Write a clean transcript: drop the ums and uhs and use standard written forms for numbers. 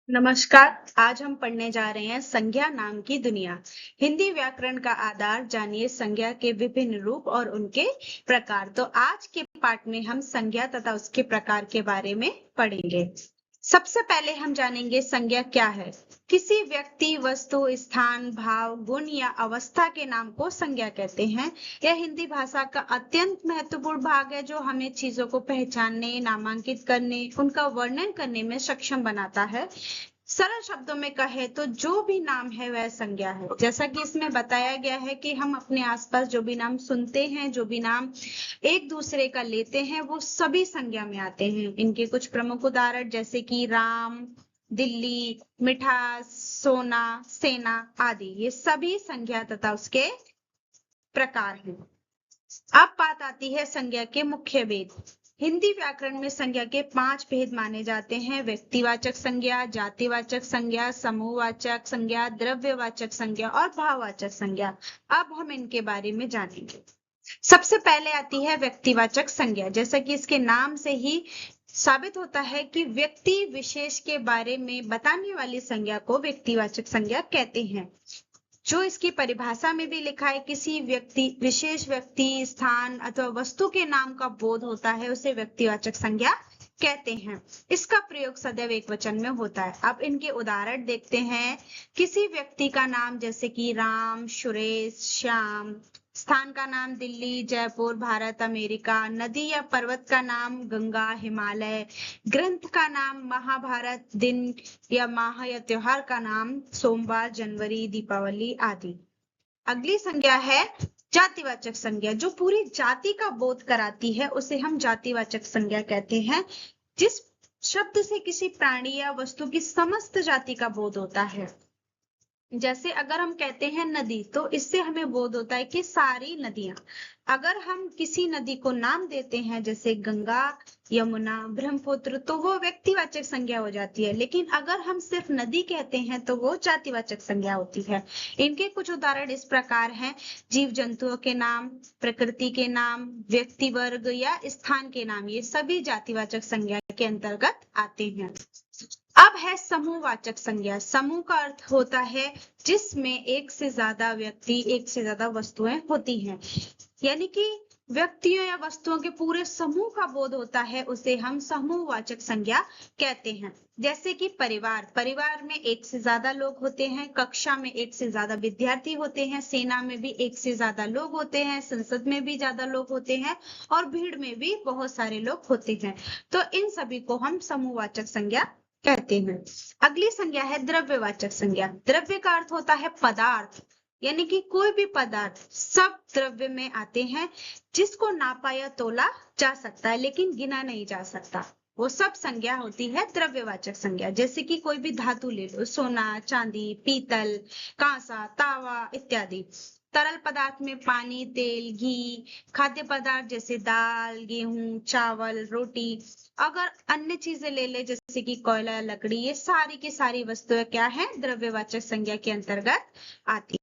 नमस्कार। आज हम पढ़ने जा रहे हैं संज्ञा नाम की दुनिया। हिंदी व्याकरण का आधार जानिए संज्ञा के विभिन्न रूप और उनके प्रकार। तो आज के पाठ में हम संज्ञा तथा उसके प्रकार के बारे में पढ़ेंगे। सबसे पहले हम जानेंगे संज्ञा क्या है। किसी व्यक्ति, वस्तु, स्थान, भाव, गुण या अवस्था के नाम को संज्ञा कहते हैं। यह हिंदी भाषा का अत्यंत महत्वपूर्ण भाग है जो हमें चीजों को पहचानने, नामांकित करने, उनका वर्णन करने में सक्षम बनाता है। सरल शब्दों में कहे तो जो भी नाम है वह संज्ञा है। जैसा कि इसमें बताया गया है कि हम अपने आसपास जो भी नाम सुनते हैं, जो भी नाम एक दूसरे का लेते हैं, वो सभी संज्ञा में आते हैं। इनके कुछ प्रमुख उदाहरण जैसे कि राम, दिल्ली, मिठास, सोना, सेना आदि, ये सभी संज्ञा तथा उसके प्रकार हैं। अब बात आती है संज्ञा के मुख्य भेद। हिंदी व्याकरण में संज्ञा के 5 भेद माने जाते हैं। व्यक्तिवाचक संज्ञा, जातिवाचक संज्ञा, समूहवाचक संज्ञा, द्रव्यवाचक संज्ञा और भाववाचक संज्ञा। अब हम इनके बारे में जानेंगे। सबसे पहले आती है व्यक्तिवाचक संज्ञा। जैसा कि इसके नाम से ही साबित होता है कि व्यक्ति विशेष के बारे में बताने वाली संज्ञा को व्यक्तिवाचक संज्ञा कहते हैं। जो इसकी परिभाषा में भी लिखा है, किसी व्यक्ति, विशेष व्यक्ति, स्थान अथवा वस्तु के नाम का बोध होता है, उसे व्यक्तिवाचक संज्ञा कहते हैं। इसका प्रयोग सदैव एकवचन में होता है। अब इनके उदाहरण देखते हैं। किसी व्यक्ति का नाम जैसे कि राम, सुरेश, श्याम। स्थान का नाम दिल्ली, जयपुर, भारत, अमेरिका। नदी या पर्वत का नाम गंगा, हिमालय। ग्रंथ का नाम महाभारत। दिन या माह या त्योहार का नाम सोमवार, जनवरी, दीपावली आदि। अगली संज्ञा है जातिवाचक संज्ञा। जो पूरी जाति का बोध कराती है उसे हम जातिवाचक संज्ञा कहते हैं। जिस शब्द से किसी प्राणी या वस्तु की समस्त जाति का बोध होता है। जैसे अगर हम कहते हैं नदी, तो इससे हमें बोध होता है कि सारी नदियां। अगर हम किसी नदी को नाम देते हैं जैसे गंगा, यमुना, ब्रह्मपुत्र, तो वो व्यक्तिवाचक संज्ञा हो जाती है। लेकिन अगर हम सिर्फ नदी कहते हैं तो वो जातिवाचक संज्ञा होती है। इनके कुछ उदाहरण इस प्रकार हैं। जीव जंतुओं के नाम, प्रकृति के नाम, व्यक्ति वर्ग या स्थान के नाम, ये सभी जातिवाचक संज्ञा के अंतर्गत आते हैं। अब है समूहवाचक संज्ञा। समूह का अर्थ होता है जिसमें एक से ज्यादा व्यक्ति, एक से ज्यादा वस्तुएं होती हैं। यानी कि व्यक्तियों या वस्तुओं के पूरे समूह का बोध होता है, उसे हम समूहवाचक संज्ञा कहते हैं। जैसे कि परिवार, परिवार में एक से ज्यादा लोग होते हैं। कक्षा में एक से ज्यादा विद्यार्थी होते हैं। सेना में भी एक से ज्यादा लोग होते हैं। संसद में भी ज्यादा लोग होते हैं और भीड़ में भी बहुत सारे लोग होते हैं। तो इन सभी को हम समूहवाचक संज्ञा कहते हैं। अगली संज्ञा है द्रव्यवाचक संज्ञा। द्रव्य का अर्थ होता है पदार्थ, यानी कि कोई भी पदार्थ सब द्रव्य में आते हैं। जिसको नापा या तोला जा सकता है लेकिन गिना नहीं जा सकता, वो सब संज्ञा होती है द्रव्यवाचक संज्ञा। जैसे कि कोई भी धातु ले लो, सोना, चांदी, पीतल, कांसा, तावा इत्यादि। तरल पदार्थ में पानी, तेल, घी। खाद्य पदार्थ जैसे दाल, गेहूं, चावल, रोटी। अगर अन्य चीजें ले ले जैसे कि कोयला, लकड़ी, ये सारी की सारी वस्तुएं क्या है, द्रव्यवाचक संज्ञा के अंतर्गत आती